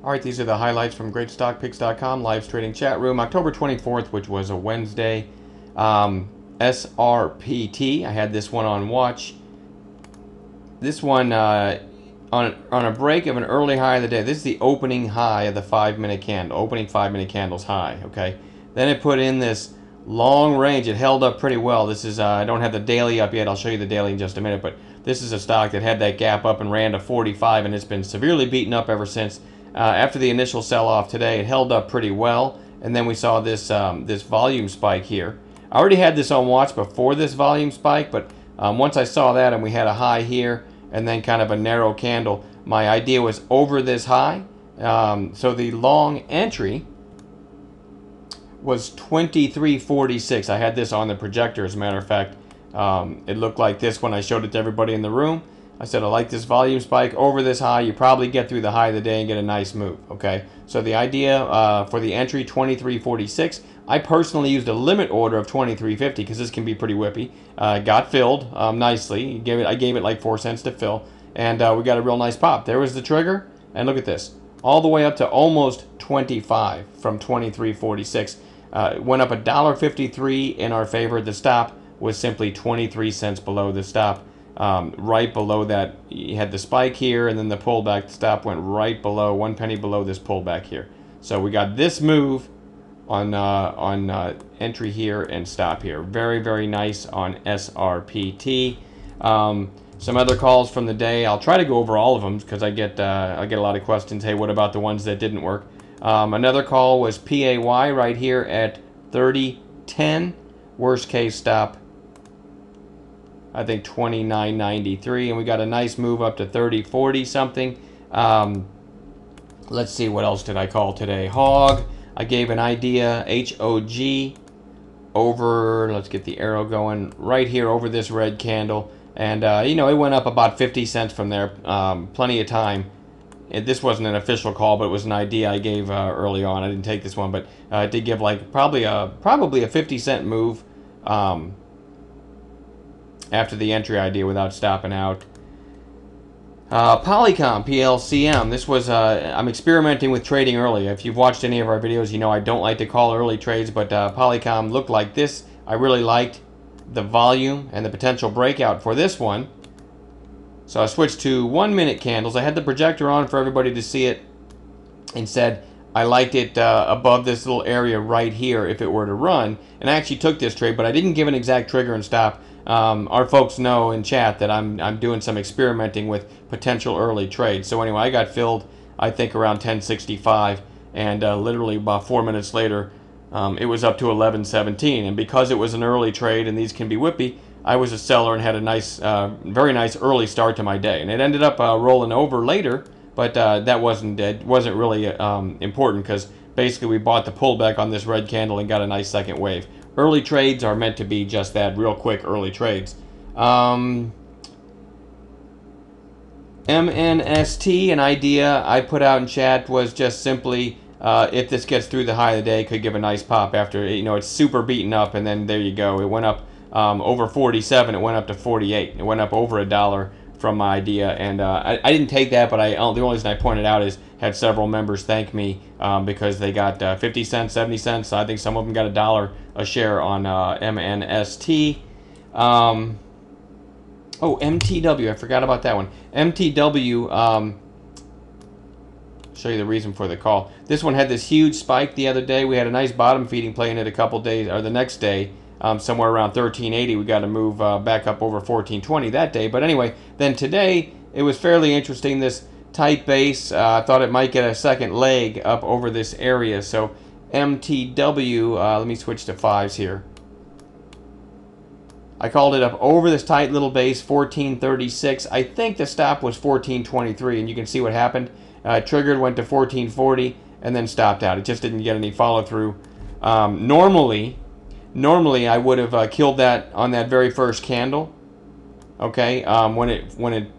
All right, these are the highlights from GreatStockPicks.com live trading chat room, October 24th, which was a Wednesday. SRPT, I had this one on watch. This one on a break of an early high of the day. This is the opening high of the 5-minute candle, opening 5-minute candle's high. Okay, then it put in this long range. It held up pretty well. This is I don't have the daily up yet. I'll show you the daily in just a minute, but this is a stock that had that gap up and ran to 45, and it's been severely beaten up ever since. After the initial sell-off today, it held up pretty well, and then we saw this this volume spike here. I already had this on watch before this volume spike, but once I saw that and we had a high here and then kind of a narrow candle, my idea was over this high. So the long entry was 23.46. I had this on the projector, as a matter of fact. It looked like this when I showed it to everybody in the room. I said, I like this volume spike over this high. You probably get through the high of the day and get a nice move. Okay, so the idea for the entry, 23.46. I personally used a limit order of 23.50 because this can be pretty whippy. Got filled nicely. I gave it like 4 cents to fill, and we got a real nice pop. There was the trigger, and look at this, all the way up to almost 25 from 23.46. Went up $1.53 in our favor. The stop was simply 23 cents below the stop. Right below that, you had the spike here, and then the pullback. The stop went right below, 1 penny below this pullback here. So we got this move on entry here and stop here. Very, very nice on SRPT. Some other calls from the day. I'll try to go over all of them because I get a lot of questions. Hey, what about the ones that didn't work? Another call was PAY right here at 30.10. Worst case stop, I think 29.93, and we got a nice move up to 30.40 something. Let's see, what else did I call today? Hog. I gave an idea, HOG, over, let's get the arrow going, right here over this red candle. And, you know, it went up about 50 cents from there, plenty of time. This wasn't an official call, but it was an idea I gave early on. I didn't take this one, but I did give like probably a 50-cent move after the entry idea without stopping out. Polycom, PLCM. This was, I'm experimenting with trading early. If you've watched any of our videos, you know I don't like to call early trades, but Polycom looked like this. I really liked the volume and the potential breakout for this one. So I switched to 1-minute candles. I had the projector on for everybody to see it and said I liked it above this little area right here if it were to run. And I actually took this trade, but I didn't give an exact trigger and stop. Our folks know in chat that I'm doing some experimenting with potential early trades. So anyway, I got filled, I think, around 10:65, and literally about 4 minutes later, it was up to 11:17. And because it was an early trade and these can be whippy, I was a seller and had a nice, very nice early start to my day. And it ended up rolling over later, but that wasn't really important because basically we bought the pullback on this red candle and got a nice second wave. Early trades are meant to be just that, real quick early trades. MNST, an idea I put out in chat was just simply if this gets through the high of the day, it could give a nice pop after, you know, it's super beaten up, and then there you go. It went up over 47, it went up to 48. It went up over $1 from my idea, and I didn't take that, but the only reason I pointed out is had several members thank me because they got 50 cents, 70 cents. I think some of them got $1 a share on MNST. Oh, MTW, I forgot about that one. MTW, show you the reason for the call. This one had this huge spike the other day. We had a nice bottom feeding play in it a couple days, or the next day, somewhere around 1380. We got to move back up over 1420 that day. But anyway, then today, it was fairly interesting. This tight base, I thought it might get a second leg up over this area. So MTW, let me switch to 5s here. I called it up over this tight little base, 1436. I think the stop was 1423, and you can see what happened. Triggered, went to 1440, and then stopped out. It just didn't get any follow-through. Normally I would have killed that on that very first candle. Okay, when it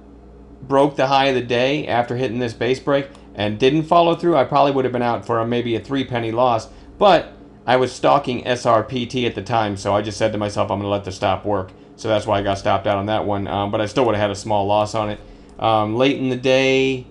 broke the high of the day after hitting this base break and didn't follow through, I probably would have been out for maybe a 3-penny loss. But I was stalking SRPT at the time, so I just said to myself, I'm going to let the stop work. So that's why I got stopped out on that one. But I still would have had a small loss on it. Late in the day,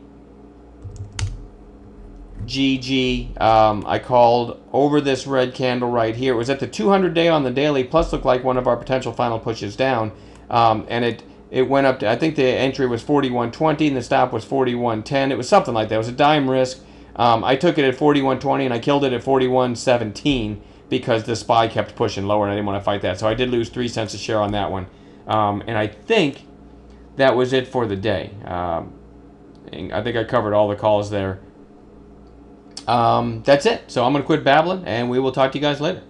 GG. I called over this red candle right here. It was at the 200 day on the daily, plus looked like one of our potential final pushes down. And it went up to, I think the entry was 41.20 and the stop was 41.10. It was something like that. It was a dime risk. I took it at 41.20 and I killed it at 41.17 because the SPY kept pushing lower and I didn't want to fight that. So I did lose 3 cents a share on that one. And I think that was it for the day. I think I covered all the calls there. That's it. So I'm going to quit babbling and we will talk to you guys later.